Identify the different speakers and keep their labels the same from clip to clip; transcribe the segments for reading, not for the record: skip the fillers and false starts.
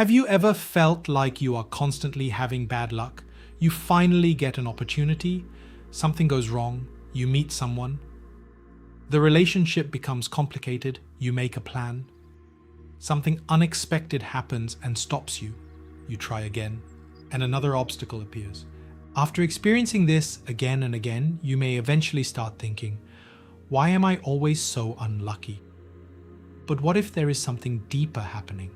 Speaker 1: Have you ever felt like you are constantly having bad luck? You finally get an opportunity, something goes wrong, you meet someone, the relationship becomes complicated, you make a plan, something unexpected happens and stops you, you try again, and another obstacle appears. After experiencing this again and again, you may eventually start thinking, why am I always so unlucky? But what if there is something deeper happening?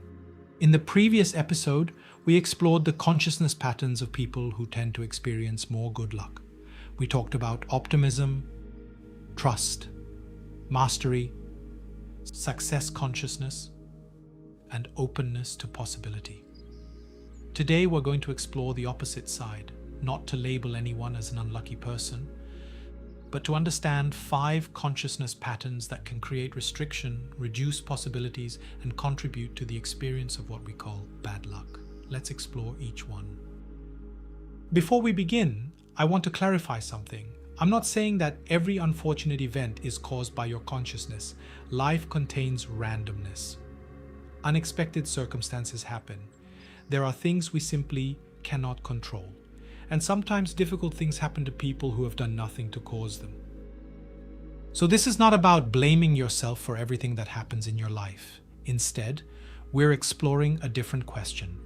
Speaker 1: In the previous episode, we explored the consciousness patterns of people who tend to experience more good luck. We talked about optimism, trust, mastery, success consciousness, and openness to possibility. Today, we're going to explore the opposite side, not to label anyone as an unlucky person, but to understand 5 consciousness patterns that can create restriction, reduce possibilities, and contribute to the experience of what we call bad luck. Let's explore each one. Before we begin, I want to clarify something. I'm not saying that every unfortunate event is caused by your consciousness. Life contains randomness. Unexpected circumstances happen. There are things we simply cannot control. And sometimes difficult things happen to people who have done nothing to cause them. So this is not about blaming yourself for everything that happens in your life. Instead, we're exploring a different question.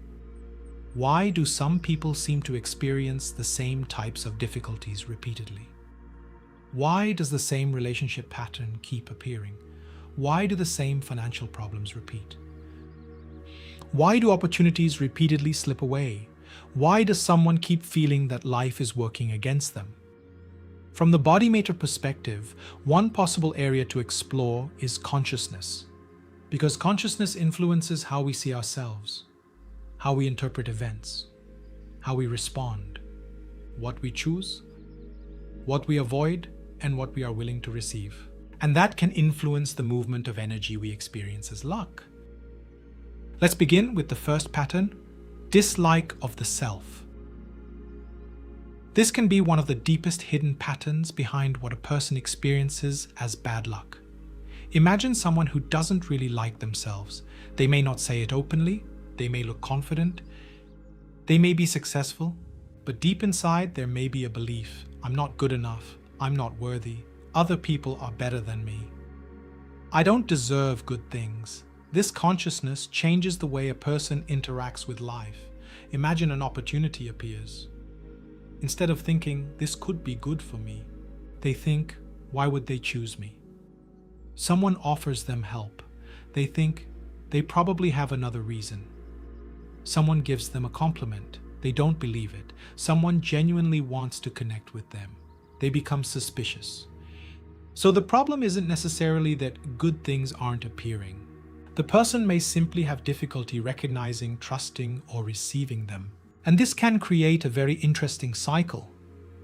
Speaker 1: Why do some people seem to experience the same types of difficulties repeatedly? Why does the same relationship pattern keep appearing? Why do the same financial problems repeat? Why do opportunities repeatedly slip away? Why does someone keep feeling that life is working against them? From the BodyMaitre perspective, one possible area to explore is consciousness, because consciousness influences how we see ourselves, how we interpret events, how we respond, what we choose, what we avoid, and what we are willing to receive. And that can influence the movement of energy we experience as luck. Let's begin with the first pattern, dislike of the self. This can be one of the deepest hidden patterns behind what a person experiences as bad luck. Imagine someone who doesn't really like themselves. They may not say it openly, they may look confident, they may be successful, but deep inside there may be a belief, I'm not good enough, I'm not worthy, other people are better than me. I don't deserve good things. This consciousness changes the way a person interacts with life. Imagine an opportunity appears. Instead of thinking, this could be good for me, they think, why would they choose me? Someone offers them help. They think, they probably have another reason. Someone gives them a compliment. They don't believe it. Someone genuinely wants to connect with them. They become suspicious. So the problem isn't necessarily that good things aren't appearing. The person may simply have difficulty recognizing, trusting, or receiving them. And this can create a very interesting cycle.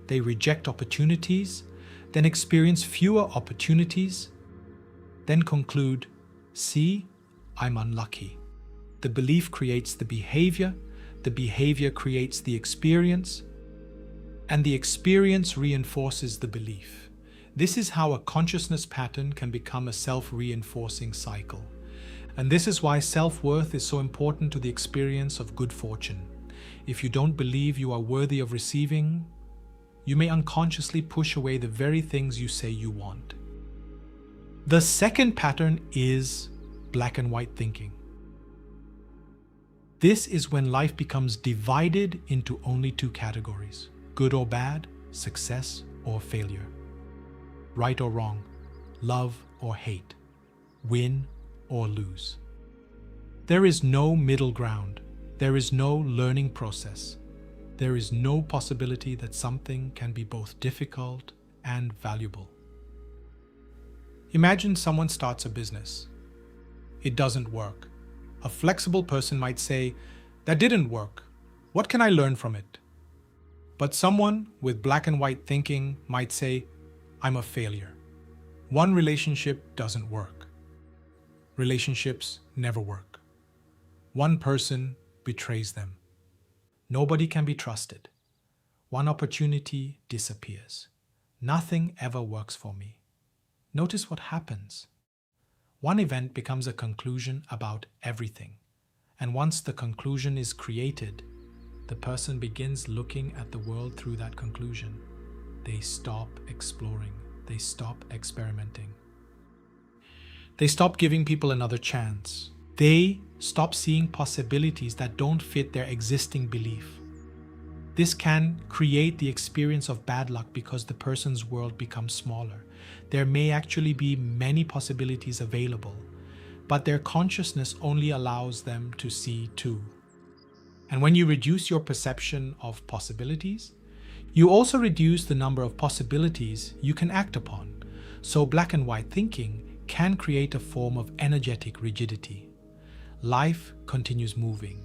Speaker 1: They reject opportunities, then experience fewer opportunities, then conclude, see, I'm unlucky. The belief creates the behavior creates the experience, and the experience reinforces the belief. This is how a consciousness pattern can become a self-reinforcing cycle. And this is why self-worth is so important to the experience of good fortune. If you don't believe you are worthy of receiving, you may unconsciously push away the very things you say you want. The second pattern is black and white thinking. This is when life becomes divided into only 2 categories, good or bad, success or failure, right or wrong, love or hate, win or lose. There is no middle ground. There is no learning process. There is no possibility that something can be both difficult and valuable. Imagine someone starts a business. It doesn't work. A flexible person might say, that didn't work. What can I learn from it? But someone with black and white thinking might say, I'm a failure. One relationship doesn't work. Relationships never work. One person betrays them. Nobody can be trusted. One opportunity disappears. Nothing ever works for me. Notice what happens. One event becomes a conclusion about everything. And once the conclusion is created, the person begins looking at the world through that conclusion. They stop exploring. They stop experimenting. They stop giving people another chance. They stop seeing possibilities that don't fit their existing belief. This can create the experience of bad luck because the person's world becomes smaller. There may actually be many possibilities available, but their consciousness only allows them to see two. And when you reduce your perception of possibilities, you also reduce the number of possibilities you can act upon. So black and white thinking can create a form of energetic rigidity. Life continues moving,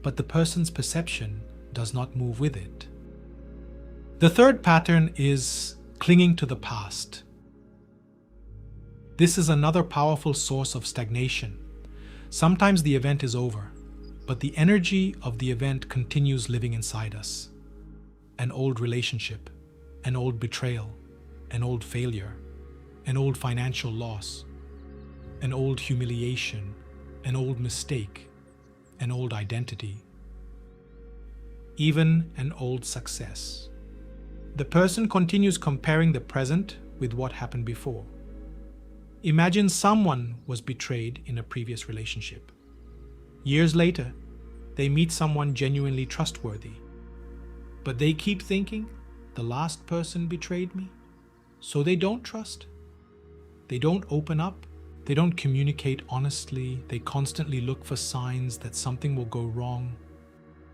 Speaker 1: but the person's perception does not move with it. The third pattern is clinging to the past. This is another powerful source of stagnation. Sometimes the event is over, but the energy of the event continues living inside us. An old relationship, an old betrayal, an old failure, an old financial loss, an old humiliation, an old mistake, an old identity, even an old success. The person continues comparing the present with what happened before. Imagine someone was betrayed in a previous relationship. Years later, they meet someone genuinely trustworthy. But they keep thinking, the last person betrayed me, so they don't trust. They don't open up. They don't communicate honestly. They constantly look for signs that something will go wrong.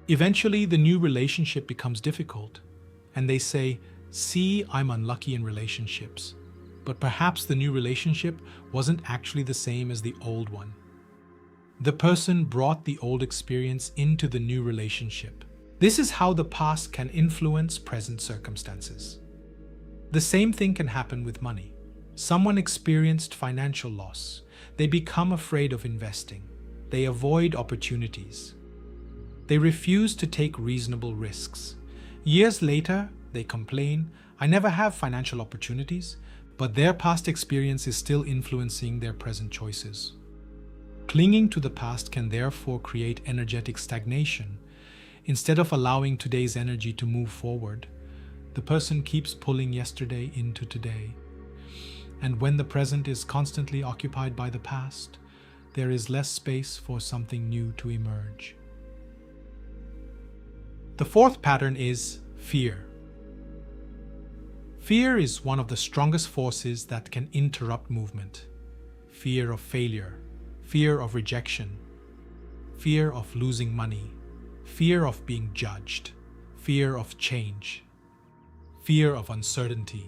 Speaker 1: Eventually, the new relationship becomes difficult, and they say, "See, I'm unlucky in relationships." But perhaps the new relationship wasn't actually the same as the old one. The person brought the old experience into the new relationship. This is how the past can influence present circumstances. The same thing can happen with money. Someone experienced financial loss. They become afraid of investing. They avoid opportunities. They refuse to take reasonable risks. Years later, they complain, "I never have financial opportunities," but their past experience is still influencing their present choices. Clinging to the past can therefore create energetic stagnation. Instead of allowing today's energy to move forward, the person keeps pulling yesterday into today. And when the present is constantly occupied by the past, there is less space for something new to emerge. The fourth pattern is fear. Fear is one of the strongest forces that can interrupt movement. Fear of failure, fear of rejection, fear of losing money, fear of being judged, fear of change, fear of uncertainty,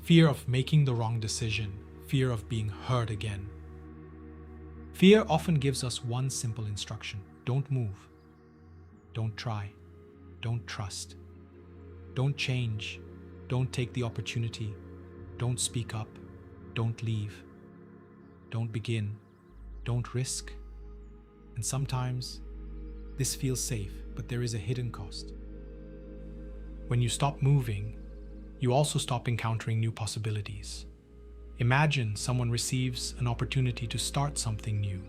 Speaker 1: fear of making the wrong decision, fear of being hurt again. Fear often gives us one simple instruction: don't move, don't try, don't trust, don't change, don't take the opportunity, don't speak up, don't leave, don't begin, don't risk. And sometimes this feels safe, but there is a hidden cost. When you stop moving, you also stop encountering new possibilities. Imagine someone receives an opportunity to start something new.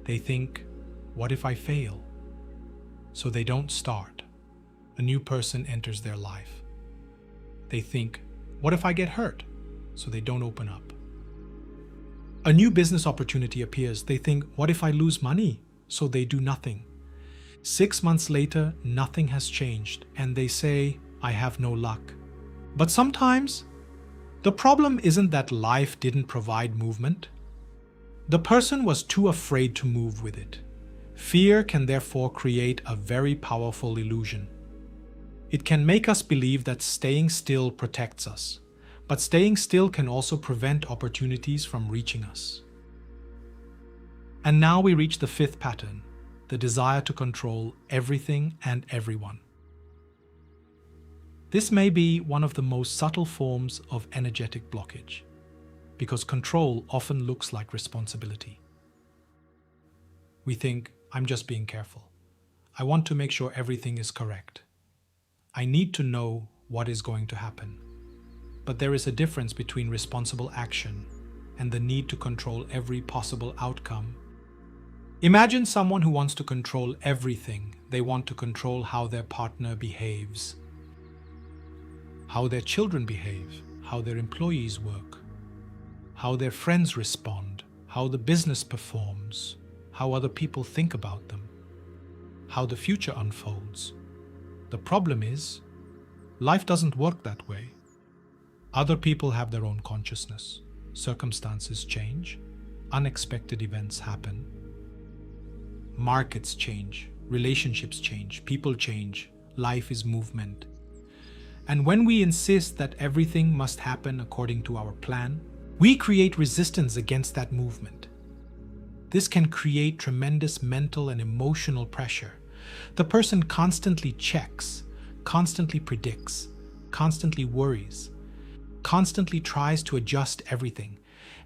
Speaker 1: They think, "What if I fail?" So they don't start. A new person enters their life. They think, "What if I get hurt?" So they don't open up. A new business opportunity appears. They think, "What if I lose money?" So they do nothing. 6 months later, nothing has changed, and they say, "I have no luck." But sometimes, the problem isn't that life didn't provide movement. The person was too afraid to move with it. Fear can therefore create a very powerful illusion. It can make us believe that staying still protects us, but staying still can also prevent opportunities from reaching us. And now we reach the fifth pattern, the desire to control everything and everyone. This may be one of the most subtle forms of energetic blockage, because control often looks like responsibility. We think, "I'm just being careful. I want to make sure everything is correct. I need to know what is going to happen." But there is a difference between responsible action and the need to control every possible outcome. Imagine someone who wants to control everything. They want to control how their partner behaves, how their children behave, how their employees work, how their friends respond, how the business performs, how other people think about them, how the future unfolds. The problem is, life doesn't work that way. Other people have their own consciousness. Circumstances change. Unexpected events happen. Markets change. Relationships change. People change. Life is movement. And when we insist that everything must happen according to our plan, we create resistance against that movement. This can create tremendous mental and emotional pressure. The person constantly checks, constantly predicts, constantly worries, constantly tries to adjust everything.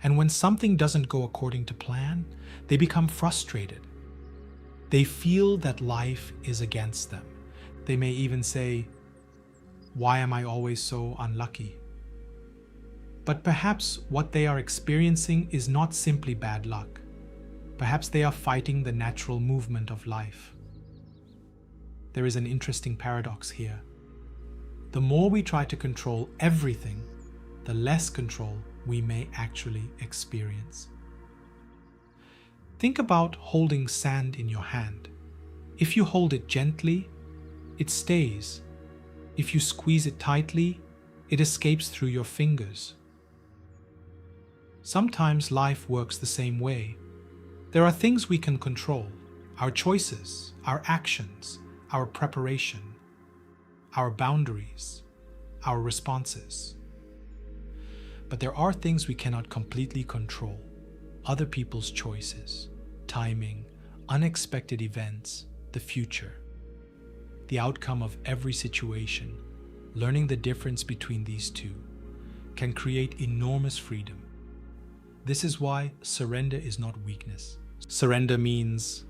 Speaker 1: And when something doesn't go according to plan, they become frustrated. They feel that life is against them. They may even say, "Why am I always so unlucky?" But perhaps what they are experiencing is not simply bad luck. Perhaps they are fighting the natural movement of life. There is an interesting paradox here. The more we try to control everything, the less control we may actually experience. Think about holding sand in your hand. If you hold it gently, it stays. If you squeeze it tightly, it escapes through your fingers. Sometimes life works the same way. There are things we can control: our choices, our actions, our preparation, our boundaries, our responses. But there are things we cannot completely control: other people's choices, timing, unexpected events, the future. The outcome of every situation, learning the difference between these two, can create enormous freedom. This is why surrender is not weakness. Surrender means,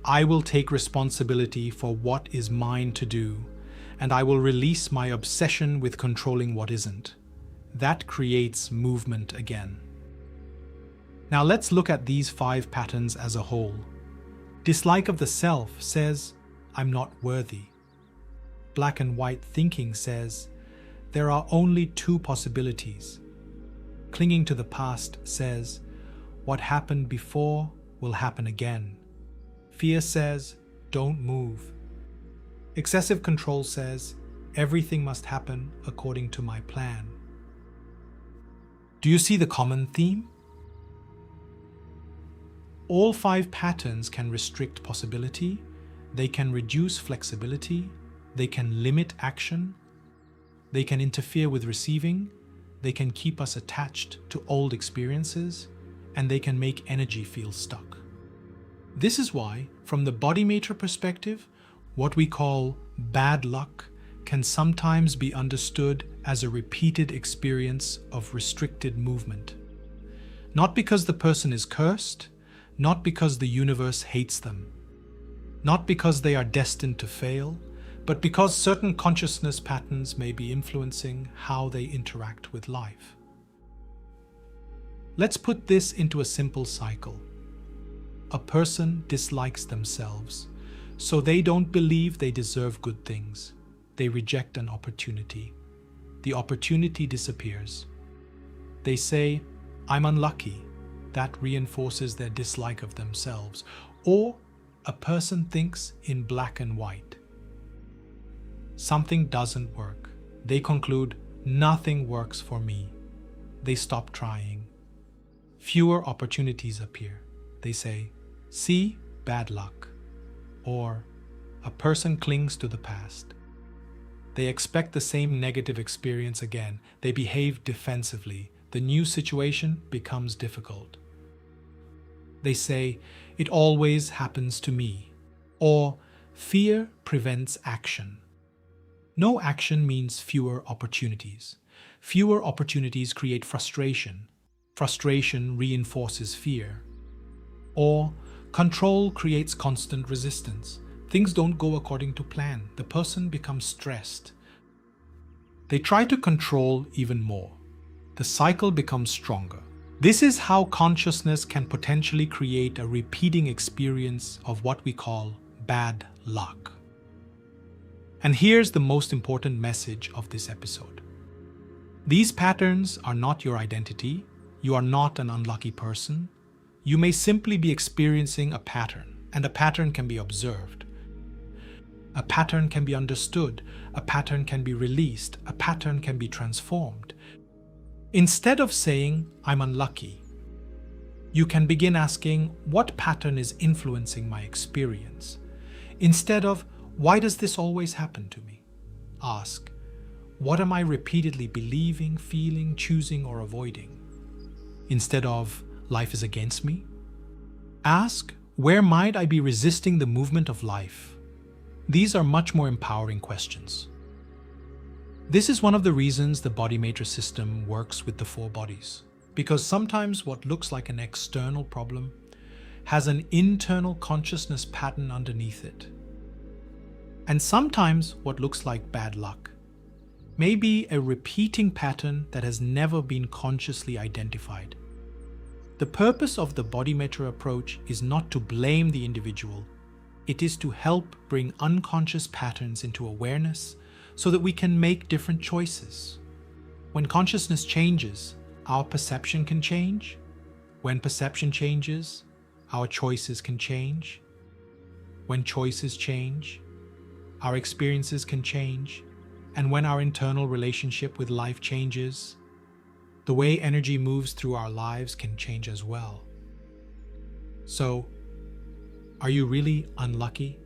Speaker 1: I will take responsibility for what is mine to do, and I will release my obsession with controlling what isn't. That creates movement again. Now let's look at these 5 patterns as a whole. Dislike of the self says, I'm not worthy. Black and white thinking says, there are only 2 possibilities. Clinging to the past says, what happened before will happen again. Fear says, don't move. Excessive control says, everything must happen according to my plan. Do you see the common theme? All 5 patterns can restrict possibility, they can reduce flexibility, they can limit action, they can interfere with receiving, they can keep us attached to old experiences, and they can make energy feel stuck. This is why, from the BodyMaitre perspective, what we call bad luck can sometimes be understood as a repeated experience of restricted movement. Not because the person is cursed, not because the universe hates them, not because they are destined to fail, but because certain consciousness patterns may be influencing how they interact with life. Let's put this into a simple cycle. A person dislikes themselves, so they don't believe they deserve good things. They reject an opportunity. The opportunity disappears. They say, I'm unlucky. That reinforces their dislike of themselves. Or a person thinks in black and white. Something doesn't work. They conclude, nothing works for me. They stop trying. Fewer opportunities appear. They say, see, bad luck. Or a person clings to the past. They expect the same negative experience again. They behave defensively. The new situation becomes difficult. They say, it always happens to me. Or fear prevents action. No action means fewer opportunities. Fewer opportunities create frustration. Frustration reinforces fear. Or control creates constant resistance. Things don't go according to plan. The person becomes stressed. They try to control even more. The cycle becomes stronger. This is how consciousness can potentially create a repeating experience of what we call bad luck. And here's the most important message of this episode. These patterns are not your identity. You are not an unlucky person. You may simply be experiencing a pattern, and a pattern can be observed. A pattern can be understood. A pattern can be released. A pattern can be transformed. Instead of saying, "I'm unlucky," you can begin asking, what pattern is influencing my experience? Instead of, "Why does this always happen to me?" ask, "What am I repeatedly believing, feeling, choosing, or avoiding?" Instead of, "Life is against me," ask, "Where might I be resisting the movement of life?" These are much more empowering questions. This is one of the reasons the BodyMaitre system works with the 4 bodies, because sometimes what looks like an external problem has an internal consciousness pattern underneath it. And sometimes what looks like bad luck may be a repeating pattern that has never been consciously identified. The purpose of the BodyMaitre approach is not to blame the individual. It is to help bring unconscious patterns into awareness so that we can make different choices. When consciousness changes, our perception can change. When perception changes, our choices can change. When choices change, our experiences can change. And when our internal relationship with life changes, the way energy moves through our lives can change as well. So, are you really unlucky?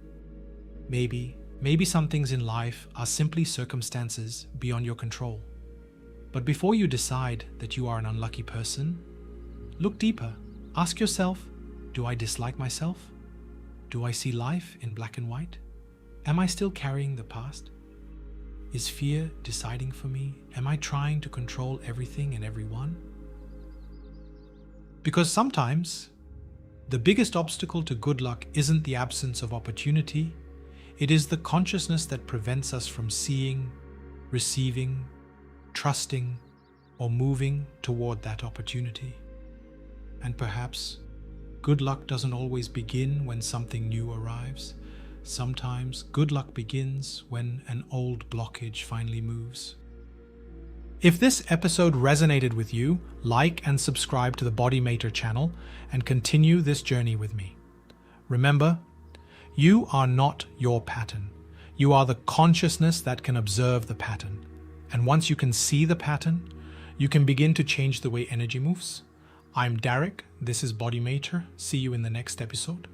Speaker 1: Maybe some things in life are simply circumstances beyond your control. But before you decide that you are an unlucky person, look deeper. Ask yourself, do I dislike myself? Do I see life in black and white? Am I still carrying the past? Is fear deciding for me? Am I trying to control everything and everyone? Because sometimes, the biggest obstacle to good luck isn't the absence of opportunity. It is the consciousness that prevents us from seeing, receiving, trusting, or moving toward that opportunity. And perhaps good luck doesn't always begin when something new arrives. Sometimes good luck begins when an old blockage finally moves. If this episode resonated with you, like and subscribe to the BodyMaitre channel and continue this journey with me. Remember, you are not your pattern. You are the consciousness that can observe the pattern. And once you can see the pattern, you can begin to change the way energy moves. I'm Darreck. This is BodyMaitre. See you in the next episode.